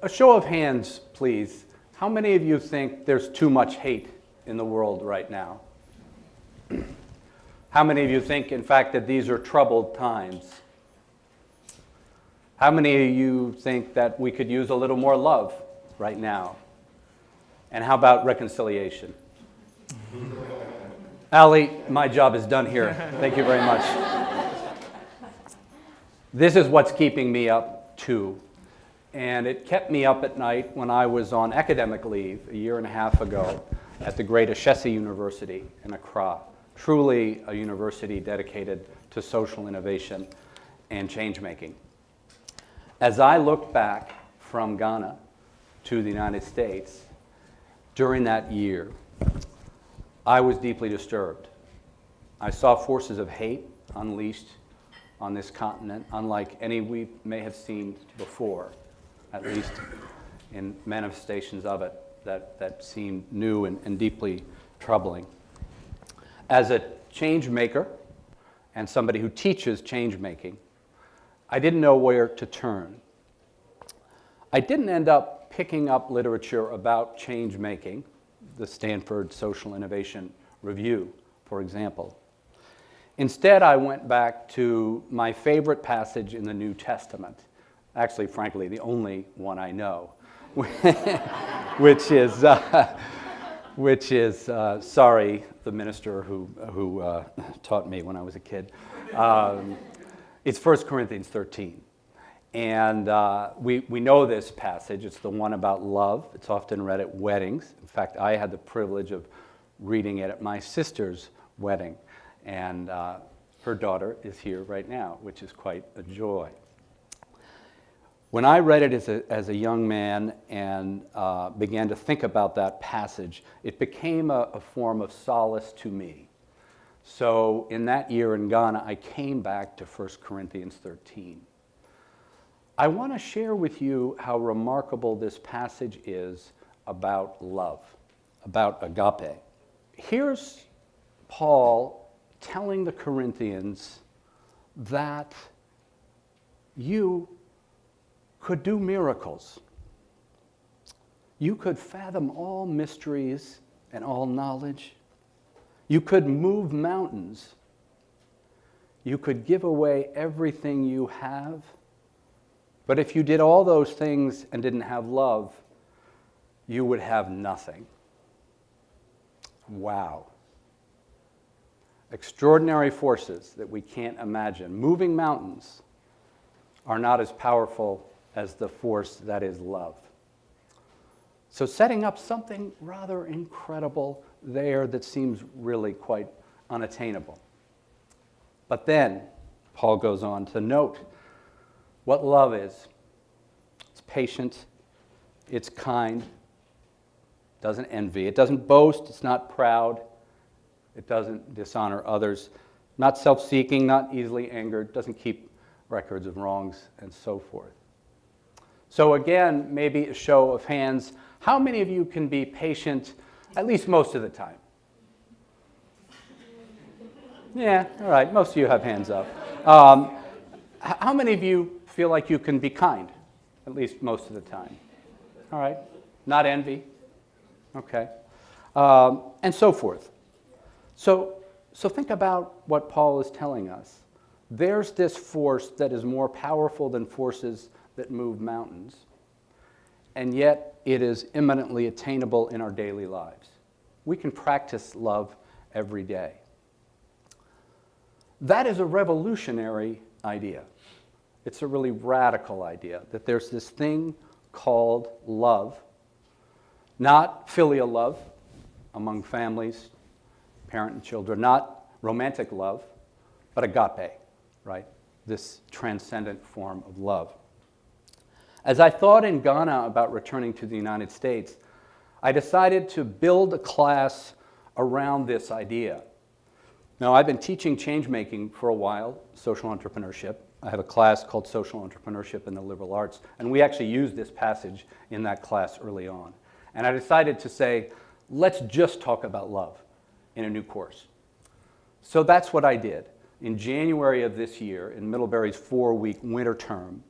a show of hands, please. How many of you think there's too much hate in the world right now? How many of you think, in fact, that these are troubled times? How many of you think that we could use a little more love right now? And how about reconciliation? Allie, my job is done here. Thank you very much. This is what's keeping me up, too. And it kept me up at night when I was on academic leave a year and a half ago at the great Ashoka University in Accra. Truly a university dedicated to social innovation and change-making. As I look back from Ghana to the United States during that year, I was deeply disturbed. I saw forces of hate unleashed on this continent, unlike any we may have seen before, at least in manifestations of it that seemed new and deeply troubling. As a change maker and somebody who teaches change making, I didn't know where to turn. I didn't end up picking up literature about change making, the Stanford Social Innovation Review, for example. Instead, I went back to my favorite passage in the New Testament, actually, frankly, the only one I know, which is sorry, the minister who taught me when I was a kid. It's 1 Corinthians 13. And we know this passage. It's the one about love. It's often read at weddings. In fact, I had the privilege of reading it at my sister's wedding. And her daughter is here right now, which is quite a joy. When I read it as a young man and began to think about that passage, it became a form of solace to me. So in that year in Ghana, I came back to 1 Corinthians 13. I want to share with you how remarkable this passage is about love, about agape. Here's Paul telling the Corinthians that you could do miracles. You could fathom all mysteries and all knowledge. You could move mountains. You could give away everything you have. But if you did all those things and didn't have love, you would have nothing. Wow. Extraordinary forces that we can't imagine. Moving mountains are not as powerful as the force that is love. So setting up something rather incredible there that seems really quite unattainable. But then Paul goes on to note what love is. It's patient, it's kind, doesn't envy, it doesn't boast, it's not proud, it doesn't dishonor others, not self-seeking, not easily angered, doesn't keep records of wrongs, and so forth. So again, maybe a show of hands. How many of you can be patient at least most of the time? Yeah, all right, most of you have hands up. How many of you feel like you can be kind, at least most of the time? All right, not envy, okay, and so forth. So think about what Paul is telling us. There's this force that is more powerful than forces that move mountains, and yet it is imminently attainable in our daily lives. We can practice love every day. That is a revolutionary idea. It's a really radical idea that there's this thing called love, not filial love among families, parent and children, not romantic love, but agape, right? This transcendent form of love. As I thought in Ghana about returning to the United States, I decided to build a class around this idea. Now, I've been teaching change-making for a while, social entrepreneurship. I have a class called Social Entrepreneurship and the Liberal Arts, and we actually used this passage in that class early on. And I decided to say, let's just talk about love in a new course. So that's what I did. In January of this year, in Middlebury's 4-week winter term,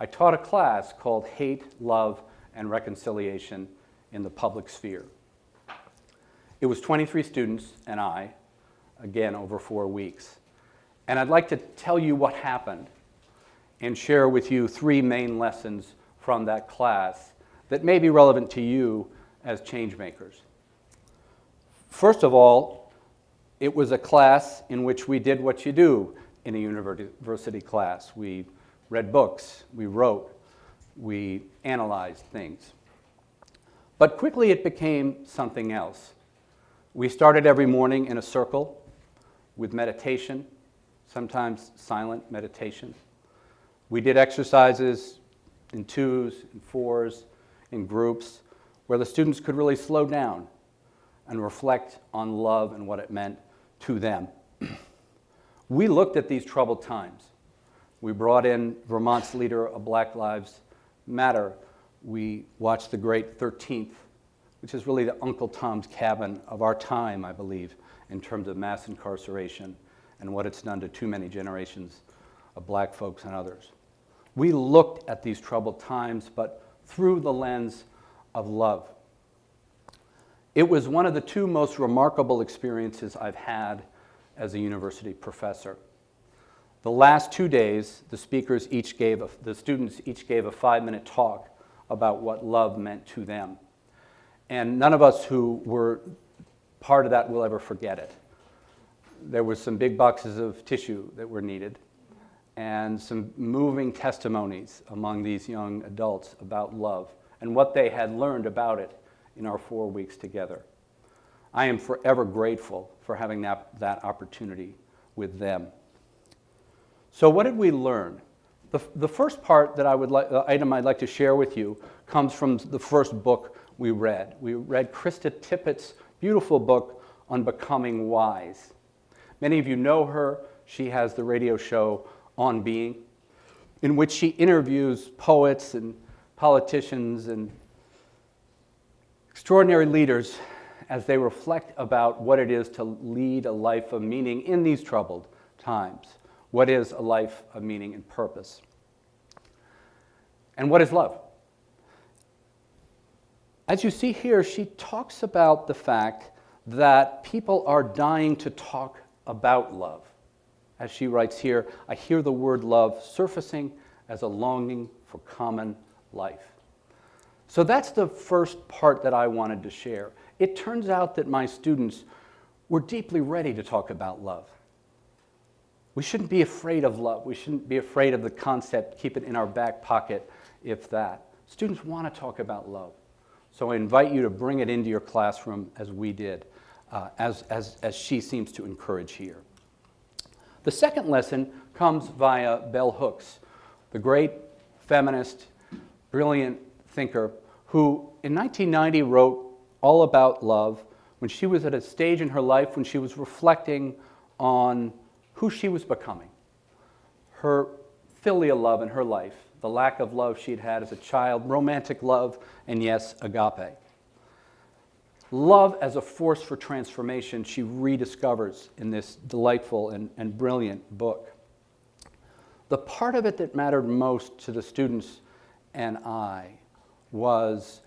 I taught a class called Hate, Love, and Reconciliation in the Public Sphere. It was 23 students and I, again, over 4 weeks. And I'd like to tell you what happened and share with you 3 main lessons from that class that may be relevant to you as change makers. First of all, it was a class in which we did what you do in a university class. We read books, we wrote, we analyzed things. But quickly it became something else. We started every morning in a circle with meditation, sometimes silent meditation. We did exercises in 2s and 4s, in groups, where the students could really slow down and reflect on love and what it meant to them. We looked at these troubled times. We brought in Vermont's leader of Black Lives Matter. We watched the great 13th, which is really the Uncle Tom's Cabin of our time, I believe, in terms of mass incarceration and what it's done to too many generations of black folks and others. We looked at these troubled times, but through the lens of love. It was one of the 2 most remarkable experiences I've had as a university professor. The last 2 days, the students each gave a 5-minute talk about what love meant to them. And none of us who were part of that will ever forget it. There were some big boxes of tissue that were needed and some moving testimonies among these young adults about love and what they had learned about it in our 4 weeks together. I am forever grateful for having that opportunity with them. So what did we learn? The first part that item I'd like to share with you comes from the first book we read. We read Krista Tippett's beautiful book on becoming wise. Many of you know her. She has the radio show On Being, in which she interviews poets and politicians and extraordinary leaders as they reflect about what it is to lead a life of meaning in these troubled times. What is a life of meaning and purpose? And what is love? As you see here, she talks about the fact that people are dying to talk about love. As she writes here, I hear the word love surfacing as a longing for common life. So that's the first part that I wanted to share. It turns out that my students were deeply ready to talk about love. We shouldn't be afraid of love. We shouldn't be afraid of the concept, keep it in our back pocket, if that. Students want to talk about love. So I invite you to bring it into your classroom as we did, as she seems to encourage here. The second lesson comes via bell hooks, the great feminist, brilliant thinker who in 1990 wrote all about love when she was at a stage in her life when she was reflecting on who she was becoming. Her filial love in her life, the lack of love she'd had as a child, romantic love, and yes, agape. Love as a force for transformation she rediscovers in this delightful and brilliant book. The part of it that mattered most to the students and I was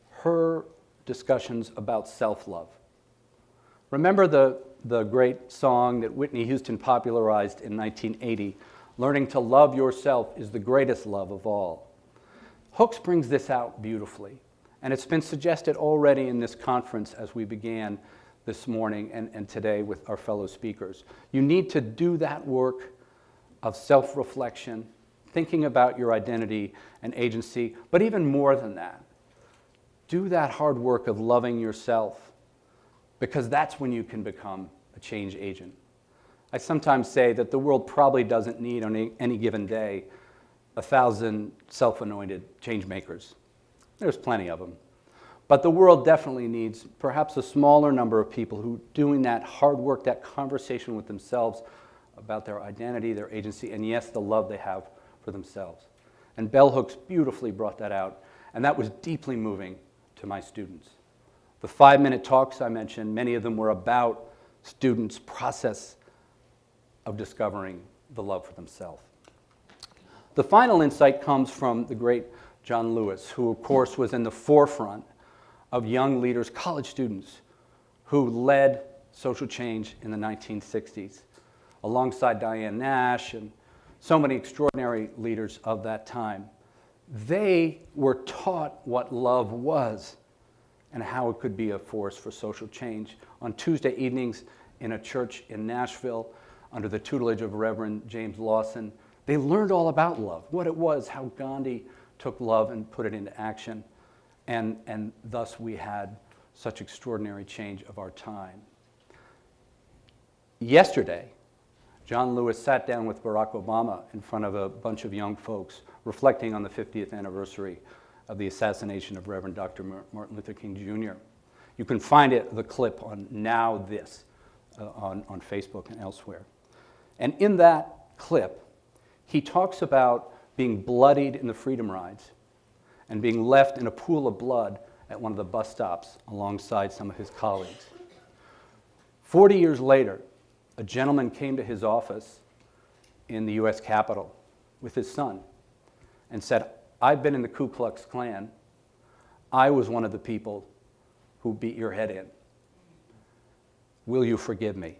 her discussions about self-love. Remember the great song that Whitney Houston popularized in 1980, learning to love yourself is the greatest love of all. Hooks brings this out beautifully, and it's been suggested already in this conference as we began this morning and today with our fellow speakers. You need to do that work of self-reflection, thinking about your identity and agency, but even more than that, do that hard work of loving yourself, because that's when you can become a change agent. I sometimes say that the world probably doesn't need on any given day 1,000 self-anointed change makers. There's plenty of them. But the world definitely needs perhaps a smaller number of people who are doing that hard work, that conversation with themselves about their identity, their agency, and yes, the love they have for themselves. And bell hooks beautifully brought that out, and that was deeply moving to my students. The 5-minute talks I mentioned, many of them were about students' process of discovering the love for themselves. The final insight comes from the great John Lewis, who of course was in the forefront of young leaders, college students, who led social change in the 1960s, alongside Diane Nash and so many extraordinary leaders of that time. They were taught what love was and how it could be a force for social change. On Tuesday evenings in a church in Nashville, under the tutelage of Reverend James Lawson, they learned all about love, what it was, how Gandhi took love and put it into action, and thus we had such extraordinary change of our time. Yesterday, John Lewis sat down with Barack Obama in front of a bunch of young folks reflecting on the 50th anniversary of the assassination of Reverend Dr. Martin Luther King Jr. You can find the clip on Now This on Facebook and elsewhere. And in that clip, he talks about being bloodied in the Freedom Rides and being left in a pool of blood at one of the bus stops alongside some of his colleagues. 40 years later, a gentleman came to his office in the US Capitol with his son and said, "I've been in the Ku Klux Klan. I was one of the people who beat your head in. Will you forgive me?"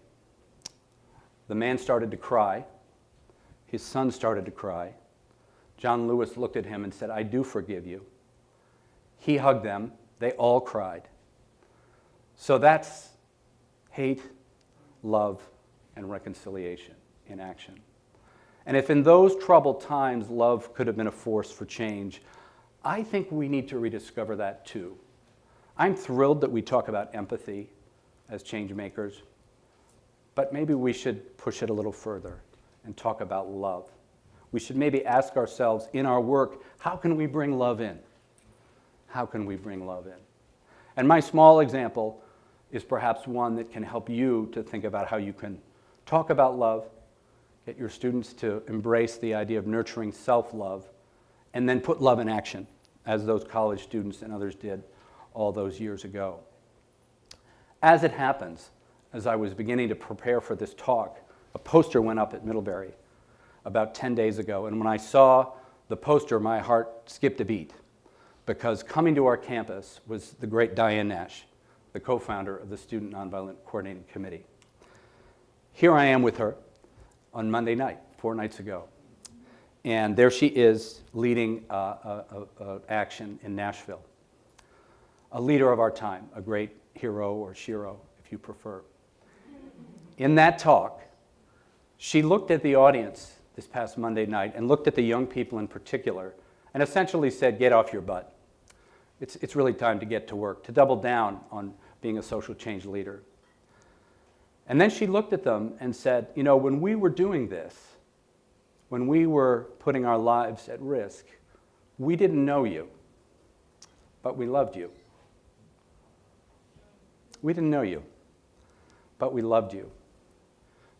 The man started to cry. His son started to cry. John Lewis looked at him and said, "I do forgive you." He hugged them. They all cried. So that's hate, love, and reconciliation in action. And if in those troubled times love could have been a force for change, I think we need to rediscover that too. I'm thrilled that we talk about empathy as change makers, but maybe we should push it a little further and talk about love. We should maybe ask ourselves in our work, how can we bring love in? How can we bring love in? And my small example is perhaps one that can help you to think about how you can talk about love, get your students to embrace the idea of nurturing self-love, and then put love in action, as those college students and others did all those years ago. As it happens, as I was beginning to prepare for this talk, a poster went up at Middlebury about 10 days ago, and when I saw the poster, my heart skipped a beat, because coming to our campus was the great Diane Nash, the co-founder of the Student Nonviolent Coordinating Committee. Here I am with her on Monday night, 4 nights ago, and there she is leading action in Nashville. A leader of our time, a great hero or shiro, if you prefer. In that talk, she looked at the audience this past Monday night and looked at the young people in particular and essentially said, "Get off your butt. It's really time to get to work, to double down on being a social change leader." And then she looked at them and said, "You know, when we were doing this, when we were putting our lives at risk, we didn't know you, but we loved you. We didn't know you, but we loved you."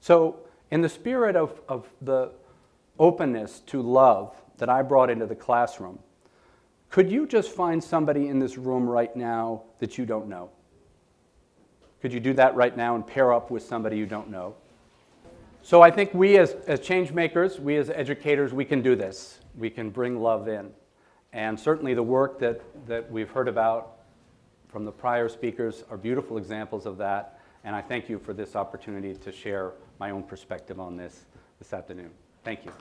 So in the spirit of the openness to love that I brought into the classroom, could you just find somebody in this room right now that you don't know? Could you do that right now and pair up with somebody you don't know? So I think we as change makers, we as educators, we can do this. We can bring love in. And certainly the work that we've heard about from the prior speakers are beautiful examples of that. And I thank you for this opportunity to share my own perspective on this afternoon. Thank you.